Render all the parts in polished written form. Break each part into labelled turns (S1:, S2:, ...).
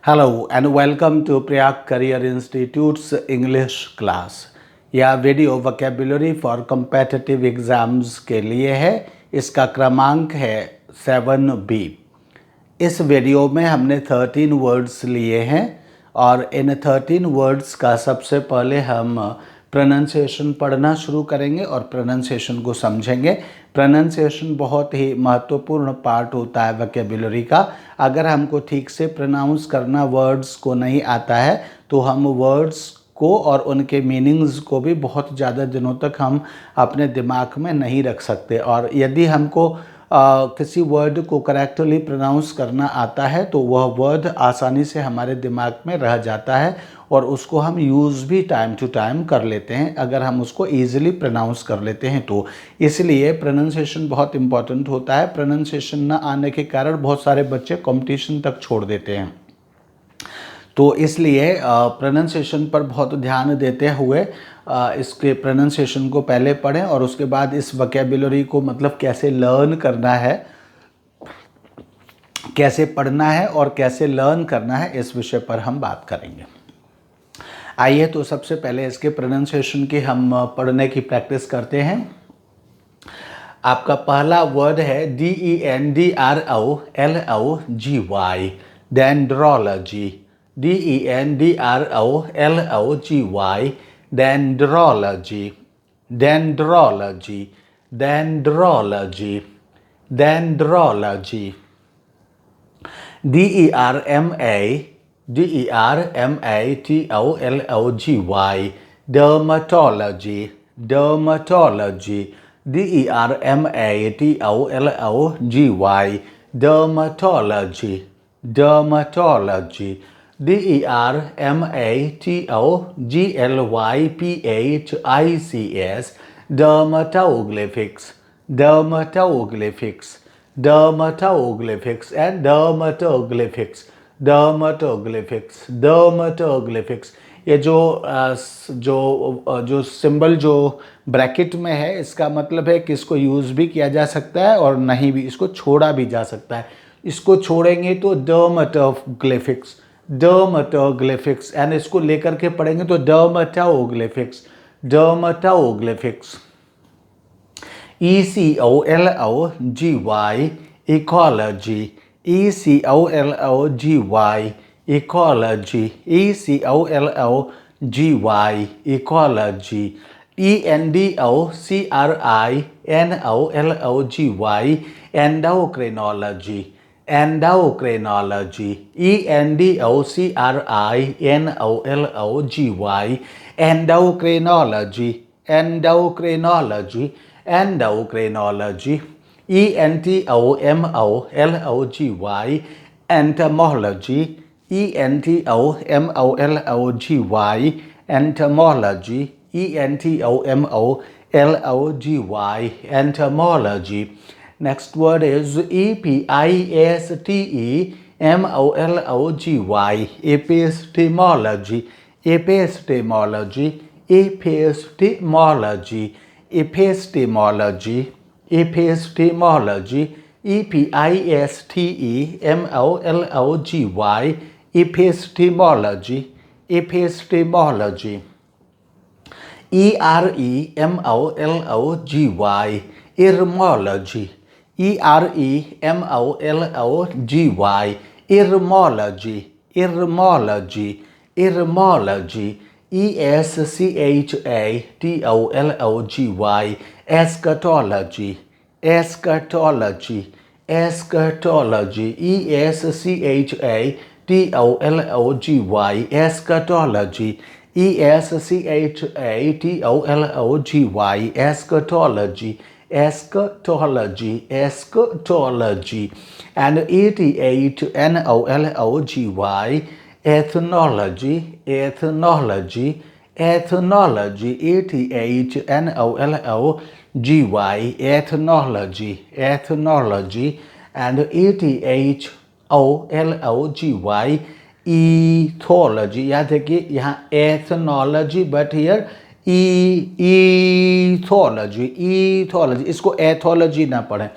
S1: Hello and welcome to Prayag Career Institute's English class। यह video vocabulary for competitive exams के लिए है। इसका क्रमांक है 7B। इस वीडियो में हमने 13 वर्ड्स लिए हैं और इन 13 वर्ड्स का सबसे पहले हम प्रोनाउंसिएशन पढ़ना शुरू करेंगे और प्रोनाउंसिएशन को समझेंगे। प्रोनाउंसिएशन बहुत ही महत्वपूर्ण पार्ट होता है वोकैबुलरी का। अगर हमको ठीक से प्रोनाउंस करना वर्ड्स को नहीं आता है तो हम वर्ड्स को और उनके मीनिंग्स को भी बहुत ज़्यादा दिनों तक हम अपने दिमाग में नहीं रख सकते। और यदि हमको किसी वर्ड को करेक्टली प्रोनाउंस करना आता है तो वह वर्ड आसानी से हमारे दिमाग में रह जाता है और उसको हम यूज़ भी टाइम टू टाइम कर लेते हैं अगर हम उसको ईज़िली प्रोनाउंस कर लेते हैं तो। इसलिए प्रोनाउंसिएशन बहुत इम्पॉर्टेंट होता है। प्रोनाउंसिएशन न आने के कारण बहुत सारे बच्चे कंपटीशन तक छोड़ देते हैं। तो इसलिए प्रोनाउंसिएशन पर बहुत ध्यान देते हुए इसके प्रोनाउंसिएशन को पहले पढ़ें और उसके बाद इस वोकैबुलरी को मतलब कैसे लर्न करना है, कैसे पढ़ना है और कैसे लर्न करना है, इस विषय पर हम बात करेंगे। आइए तो सबसे पहले इसके प्रोनाउंसिएशन की हम पढ़ने की प्रैक्टिस करते हैं। आपका पहला वर्ड है DENDROLOGY, dendrology. DENDROLOGY, dendrology, dendrology, dendrology, dendrology. DERMATOLOGY, dermatology, dermatology, DERMATOLOGY, dermatology, dermatology, DERMATOGLYPHICS, dermatoglyphics, dermatoglyphics, dermatoglyphics and dermatoglyphics, dermatoglyphics, dermatoglyphics। ये जो सिंबल जो ब्रैकेट में है इसका मतलब है कि इसको यूज़ भी किया जा सकता है और नहीं भी, इसको छोड़ा भी जा सकता है। इसको छोड़ेंगे तो डर्मेटोग्लिफिक्स, डर्मेटोग्लिफिक्स, एंड इसको लेकर के पढ़ेंगे तो डर्मेटोग्लिफिक्स, डर्मेटोग्लिफिक्स। ECOLOGY, ecology, ECOLOGY, ecology, ECOLOGY, ecology। ENDOCRINOLOGY, endocrinology, endocrinology, ENDOCRINOLOGY, endocrinology, endocrinology, endocrinology। ENTOMOLOGY, entomology, ENTOMOLOGY, entomology, ENTOMOLOGY, entomology। Next word is EPISTEMOLOGY, epistemology, epistemology, epistemology, epistemology, epistemology, EPISTEMOLOGY, epistemology, epistemology। EREMOLOGY, ermology, EREMOLOGY, ermology, ermology, ermology। ESCHATOLOGY, eschatology, eschatology, eschatology, ESCHATOLOGY, eschatology, ESCHATOLOGY, eschatology, eschatology, eschatology। And ETHNOLOGY, ethnology, ethnology, ethnology, ETHNOLOGY, ethnology, ethnology, and ETHOLOGY, ethology। याद है कि यहाँ ethnology but here ethology, ethology, इसको ethology ना पढ़ें।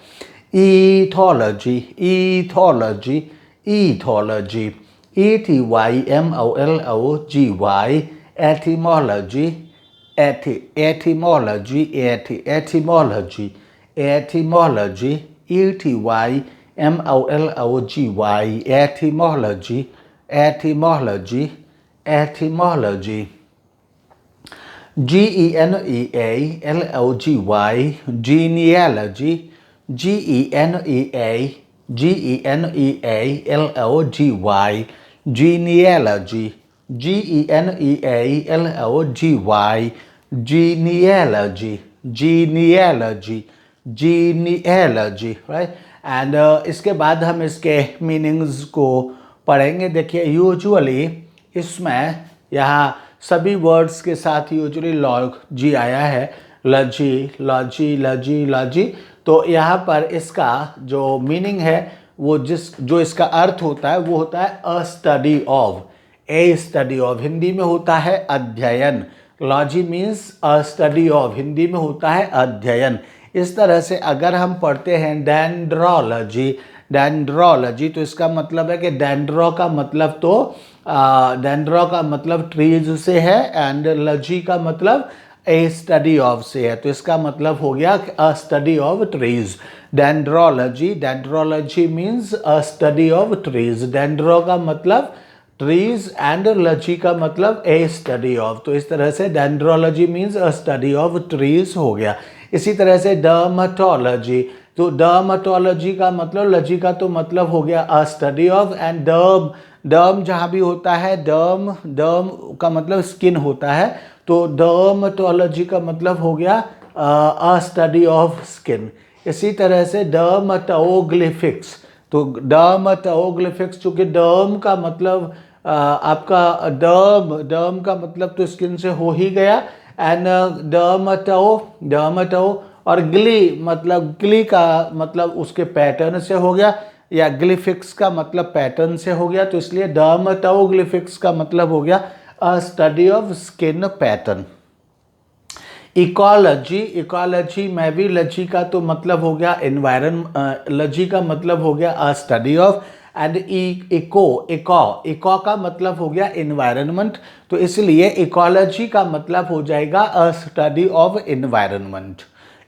S1: ethology, ethology, ethology, etymology, etymology, etymology, etymology, etymology, etymology, etymology, etymology, etymology. genealogy, genealogy, genealogy, genealogy, genealogy, genealogy, genealogy, genealogy, right? And इसके बाद हम इसके मीनिंग्स को पढ़ेंगे. देखिए यूजुअली इसमें यहाँ सभी वर्ड्स के साथ यूजुअली लॉजी आया है, लजी लॉजी लजी लॉजी. तो यहाँ पर इसका जो मीनिंग है वो जो इसका अर्थ होता है वो होता है अ study of, A study of. Hindi में होता है अध्ययन. Logy means a study of, Hindi में होता है अध्ययन. इस तरह से अगर हम पढ़ते हैं डेंड्रोलॉजी, डेंड्रोलॉजी तो इसका मतलब है कि डेंड्रो का मतलब तो डेंड्रो का मतलब ट्रीज से है एंड लॉजी का मतलब ए स्टडी ऑफ से है. तो इसका मतलब हो गया a study of trees. Dendrology, dendrology means a study of trees. Dendro का मतलब ट्रीज एंड लॉजी का मतलब ए स्टडी ऑफ. तो इस तरह से dendrology means a study of trees हो गया. इसी तरह से डर्मेटोलॉजी, तो डर्मेटोलॉजी का मतलब, लॉजी का तो मतलब हो गया अ स्टडी ऑफ. एंड डर्म, डर्म जहाँ भी होता है, डर्म, डर्म का मतलब स्किन होता है. तो डर्मेटोलॉजी का मतलब हो गया अ स्टडी ऑफ स्किन. इसी तरह से डर्मेटोग्लिफिक्स, तो डर्मेटोग्लिफिक्स चूँकि डर्म का मतलब आपका डर्म का मतलब तो स्किन से हो ही गया. एंड डर्मेटो और ग्ली मतलब, ग्ली का मतलब उसके पैटर्न से हो गया, या ग्लिफिक्स का मतलब पैटर्न से हो गया. तो इसलिए डर्मेटोग्लिफिक्स का मतलब हो गया a study of skin pattern. Ecology, ecology में भी लॉजी का तो मतलब हो गया लॉजी का मतलब हो गया a study of. And eco का मतलब हो गया एनवायरनमेंट. तो इसलिए इकोलॉजी का मतलब हो जाएगा अ study of environment,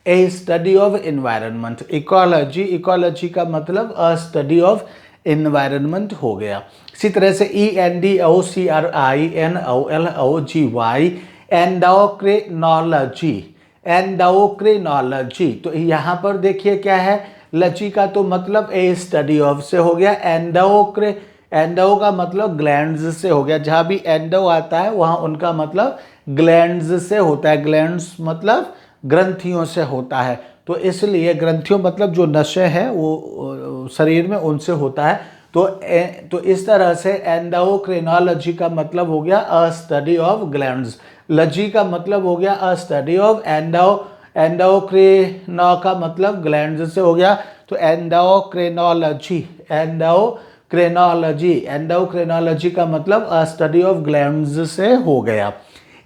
S1: A study of environment. Ecology, ecology का मतलब अ स्टडी ऑफ एनवायरनमेंट हो गया. इसी तरह से ENDOCRINOLOGY, एंडोक्रिनोलॉजी, एंडोक्रिनोलॉजी. तो यहाँ पर देखिए क्या है, लॉजी का तो मतलब ए स्टडी ऑफ से हो गया. एंडो का मतलब ग्लैंड्स से हो गया. जहाँ भी एंडो आता है वहाँ उनका मतलब ग्लैंड्स से होता है. ग्लैंड्स मतलब ग्रंथियों से होता है. तो इसलिए ग्रंथियों मतलब जो नशे हैं वो शरीर में उनसे होता है. तो इस तरह से एंडोक्रिनोलॉजी का मतलब हो गया a study of glands. Logy का मतलब हो गया अ स्टडी ऑफ. एंडोक्रिनो का मतलब ग्लैंड्स से हो गया. तो एंडोक्रिनोलॉजी, एंडोक्रिनोलॉजी, एंडोक्रिनोलॉजी का मतलब अ स्टडी ऑफ ग्लैंड्स से हो गया.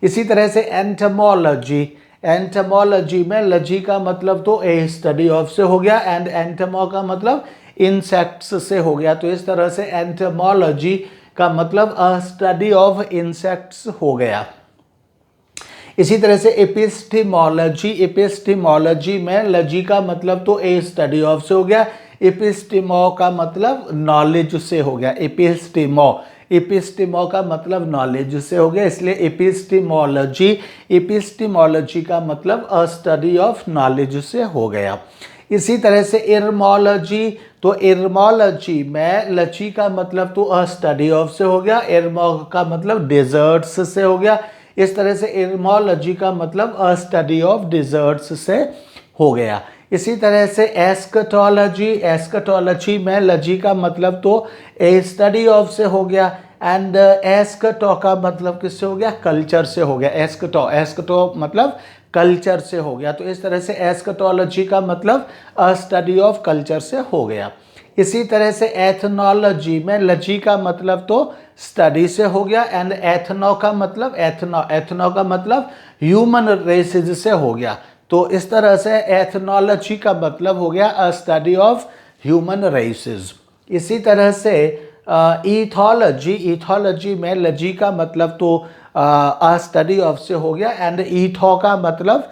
S1: इसी तरह से एंटमोलॉजी, एंटमोलॉजी में लॉजी का मतलब तो ए स्टडी ऑफ से हो गया एंड एंटमो का मतलब इंसेक्ट्स से हो गया. तो इस तरह से एंटमोलॉजी का मतलब अ स्टडी ऑफ इंसेक्ट्स हो गया. इसी तरह से एपिस्टीमोलॉजी, एपिस्टीमोलॉजी में लॉजी का मतलब तो ए स्टडी ऑफ से हो गया. एपिस्टीमो का मतलब नॉलेज से हो गया. एपिस्टीमो, एपिस्टीमो का मतलब नॉलेज से हो गया. इसलिए एपिस्टीमोलॉजी, एपिस्टीमोलॉजी का मतलब अ स्टडी ऑफ नॉलेज से हो गया. इसी तरह से इरमोलॉजी, तो इरमोलॉजी में लॉजी का मतलब तो अ स्टडी ऑफ से हो गया. इरमो का मतलब डेजर्ट्स से हो गया. इस तरह से इरमोलॉजी का मतलब अ स्टडी ऑफ डेजर्ट्स से हो गया. इसी तरह से एस्कटोलॉजी, एस्कटोलॉजी में लॉजी का मतलब तो ए स्टडी ऑफ से हो गया. एंड एस्कटो का मतलब किससे हो गया, कल्चर से हो गया. एस्कटो, एस्कटो मतलब कल्चर से हो गया. तो इस तरह से एस्कटोलॉजी का मतलब अ स्टडी ऑफ कल्चर से हो गया. इसी तरह से एथनोलॉजी में लॉजी का मतलब तो स्टडी से हो गया एंड एथनो का मतलब एथनो का मतलब ह्यूमन रेसेज से हो गया. तो इस तरह से एथनोलॉजी का मतलब हो गया a study of human races. इसी तरह से ईथोलॉजी, ईथोलॉजी में लजी का मतलब तो अ स्टडी ऑफ से हो गया, एंड ईथो का मतलब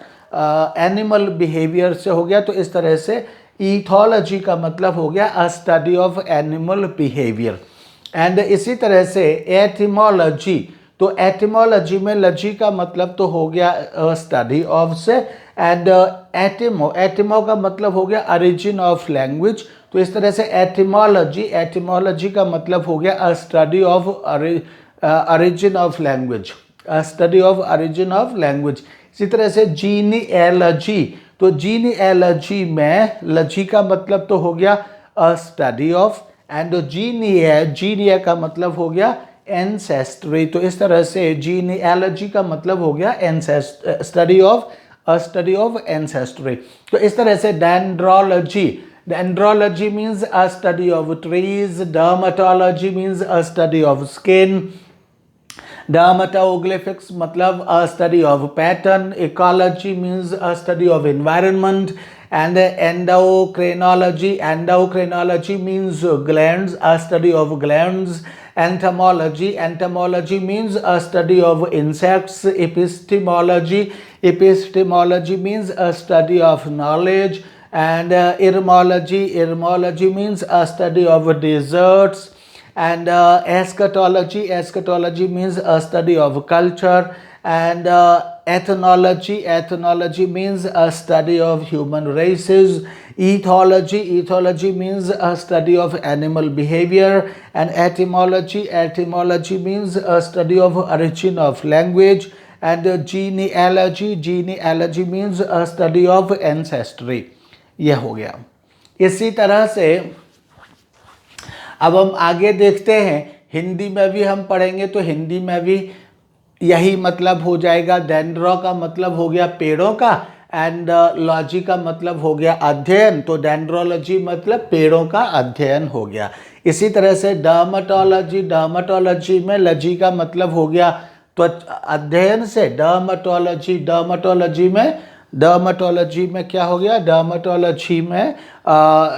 S1: एनिमल बिहेवियर से हो गया। तो इस तरह से ईथोलॉजी का मतलब हो गया a study of animal behaviour. And इसी तरह से एटिमोलॉजी, तो एटिमोलॉजी में लजी का मतलब तो हो गया स्टडी ऑफ से, एंड एटिमो, एटिमो का मतलब हो गया ओरिजिन ऑफ लैंग्वेज। तो इस तरह से एटिमोलॉजी, एटिमोलॉजी का मतलब हो गया a study of origin of language, a study of origin of language. इसी तरह से जीनिएलॉजी, तो जीनिएलॉजी में लजी का मतलब तो हो गया अ स्टडी ऑफ, एंड जीनिया, जीनिया का मतलब हो गया एंसेस्ट्री। तो इस तरह से जीनियोलॉजी का मतलब हो गया study of, a study of ancestry. तो इस तरह से dendrology, dendrology means a study of trees, dermatology means a study of skin, dermatoglyphics मतलब a study of pattern, ecology means a study of environment, and endocrinology, endocrinology means glands, a study of glands, entomology, entomology means a study of insects, epistemology, epistemology means a study of knowledge, and etymology, etymology means a study of desserts, and eschatology, eschatology means a study of culture, and ethnology, ethnology means a study of human races, ethology, ethology means a study of animal behavior, and etymology, etymology means a study of origin of language, and genealogy, genealogy means a study of ancestry। यह हो गया। इसी तरह से अब हम आगे देखते हैं, हिंदी में भी हम पढ़ेंगे तो हिंदी में भी यही मतलब हो जाएगा। डेंड्रो का मतलब हो गया पेड़ों का, एंड लॉजी का मतलब हो गया अध्ययन, तो डेंड्रोलॉजी मतलब पेड़ों का अध्ययन हो गया। इसी तरह से डर्मेटोलॉजी, डर्मेटोलॉजी में लजी का मतलब हो गया त्वचा अध्ययन से, डर्मेटोलॉजी, डर्मेटोलॉजी में, डर्मेटोलॉजी में क्या हो गया, डर्मेटोलॉजी में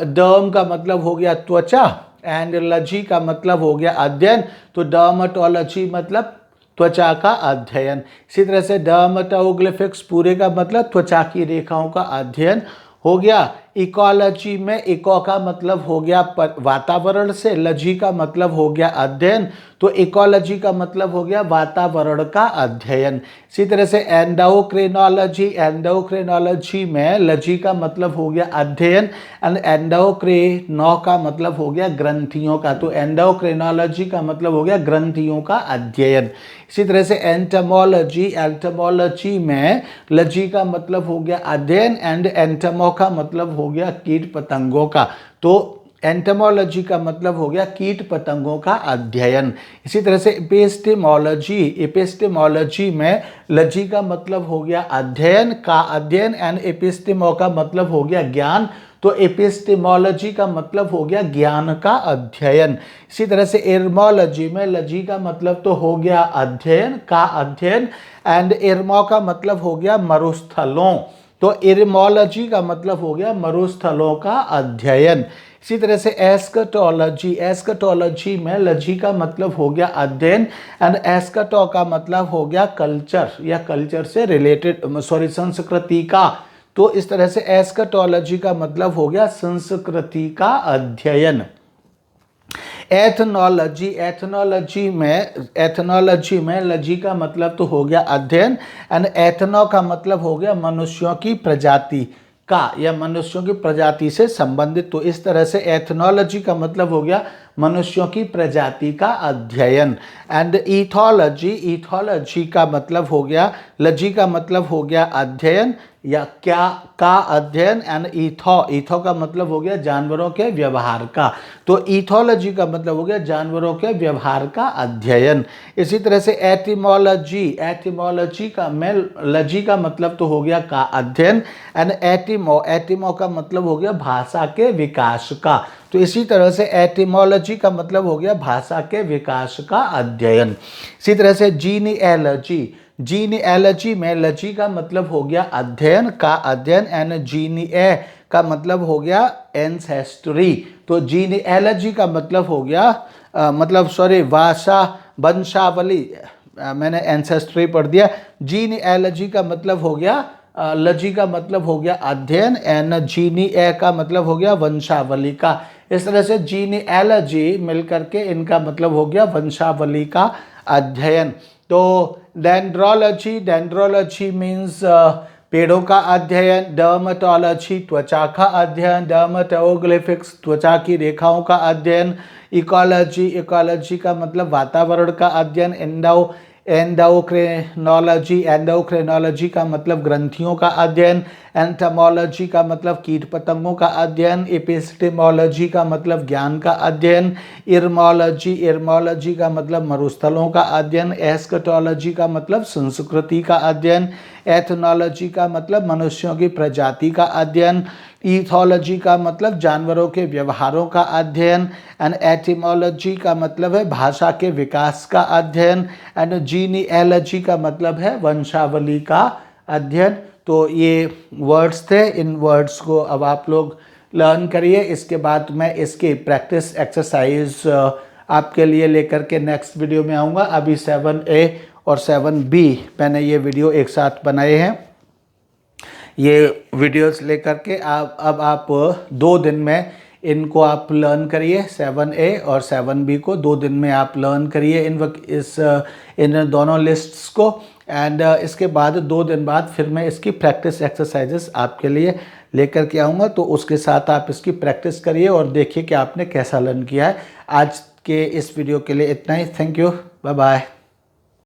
S1: डर्म का मतलब हो गया त्वचा, एंड लजी का मतलब हो गया अध्ययन, तो डर्मेटोलॉजी मतलब त्वचा का अध्ययन। इसी तरह से डर्मेटोग्लिफिक्स पूरे का मतलब त्वचा की रेखाओं का अध्ययन हो गया। इकोलॉजी में इको का मतलब हो गया वातावरण से, लजी का मतलब हो गया अध्ययन, तो इकोलॉजी का मतलब हो गया वातावरण का अध्ययन। इसी तरह से एंडोक्रिनोलॉजी, एंडोक्रिनोलॉजी में लजी का मतलब हो गया अध्ययन, एंड एंडोक्रिनो का मतलब हो गया ग्रंथियों का, तो एंडोक्रिनोलॉजी का मतलब हो गया ग्रंथियों का अध्ययन। इसी तरह से एंटमोलॉजी, एंटमोलॉजी में लजी का मतलब हो गया अध्ययन, एंड एंटमो का मतलब हो गया कीट पतंगों का, तो एंटमोलॉजी का मतलब हो गया कीट पतंगों का अध्ययन। इसी तरह से एपिस्टेमोलॉजी, एपिस्टेमोलॉजी में लजी का मतलब हो गया अध्ययन का अध्ययन, एंड एपिस्टेमो का मतलब हो गया ज्ञान, तो एपिस्टेमोलॉजी का मतलब हो गया ज्ञान का अध्ययन। इसी तरह से एर्मोलॉजी में लजी का मतलब तो हो गया अध्ययन का अध्ययन, एंड एर्मो का मतलब हो गया मरुस्थलों, तो एर्मोलॉजी का मतलब हो गया मरुस्थलों का अध्ययन। इसी तरह से एस्कटोलॉजी, एस्कटोलॉजी में लजी का मतलब हो गया अध्ययन, एंड एस्कटो का मतलब हो गया कल्चर या कल्चर से रिलेटेड, सॉरी संस्कृति का, तो इस तरह से एस्कटोलॉजी का मतलब हो गया संस्कृति का अध्ययन। एथनोलॉजी, एथनोलॉजी में लजी का मतलब तो हो गया अध्ययन, एंड एथनो का मतलब हो गया मनुष्यों की प्रजाति का या मनुष्यों की प्रजाति से संबंधित, तो इस तरह से एथनोलॉजी का मतलब हो गया मनुष्यों की प्रजाति का अध्ययन। एंड ईथोलॉजी, ईथोलॉजी का मतलब हो गया, लजी का मतलब हो गया अध्ययन या क्या का अध्ययन, एंड ईथो, ईथो का मतलब हो गया जानवरों के व्यवहार का, तो ईथोलॉजी का मतलब हो गया जानवरों के व्यवहार का अध्ययन। इसी तरह से एटिमोलॉजी, एटिमोलॉजी का में लजी का मतलब तो हो गया का अध्ययन, एंड एटिमो, एटिमो का मतलब हो गया भाषा के विकास का, तो इसी तरह से एटिमोलॉजी का मतलब हो गया भाषा के विकास का अध्ययन। इसी तरह से जीनियोलॉजी, जीनियोलॉजी में लजी का मतलब हो गया अध्ययन का अध्ययन, एंड जीनिए का मतलब हो गया एंसेस्ट्री, तो जीनियोलॉजी का मतलब हो गया मतलब सॉरी वंशावली, मैंने एंसेस्ट्री पढ़ दिया। जीनिएलॉजी का मतलब हो गया लजी का मतलब हो गया अध्ययन, एंड जीनी का मतलब हो गया वंशावली का। इस तरह से जीनिएलॉजी मिलकर के इनका मतलब हो गया वंशावली का अध्ययन। तो डेंड्रोलॉजी मीन्स पेड़ों का अध्ययन, डर्मेटोलॉजी त्वचा का अध्ययन, डर्मेटोग्लिफिक्स त्वचा की रेखाओं का अध्ययन, इकोलॉजी का मतलब वातावरण का अध्ययन, एंडोक्रिनोलॉजी का मतलब ग्रंथियों का अध्ययन, एंटोमोलॉजी का मतलब कीट पतंगों का अध्ययन, एपिस्टेमोलॉजी का मतलब ज्ञान का अध्ययन, इर्मोलॉजी का मतलब मरुस्थलों का अध्ययन, एस्केटोलॉजी का मतलब संस्कृति का अध्ययन, एथनोलॉजी का मतलब मनुष्यों की प्रजाति का अध्ययन, ईथोलॉजी का मतलब जानवरों के व्यवहारों का अध्ययन, एंड एटिमोलॉजी का मतलब है भाषा के विकास का अध्ययन, एंड जीनिएलॉजी का मतलब है वंशावली का अध्ययन। तो ये वर्ड्स थे, इन वर्ड्स को अब आप लोग लर्न करिए। इसके बाद मैं इसकी प्रैक्टिस एक्सरसाइज आपके लिए लेकर के नेक्स्ट वीडियो में आऊँगा। अभी 7A और 7B मैंने ये वीडियो एक साथ बनाए हैं। ये वीडियोस लेकर के अब आप 2 दिन में इनको आप लर्न करिए। 7A और 7B को 2 दिन में आप लर्न करिए इन दोनों लिस्ट्स को, एंड इसके बाद 2 दिन बाद फिर मैं इसकी प्रैक्टिस एक्सरसाइजेस आपके लिए लेकर के आऊँगा। तो उसके साथ आप इसकी प्रैक्टिस करिए और देखिए कि आपने कैसा लर्न किया है। आज के इस वीडियो के लिए इतना ही। Thank you, bye bye.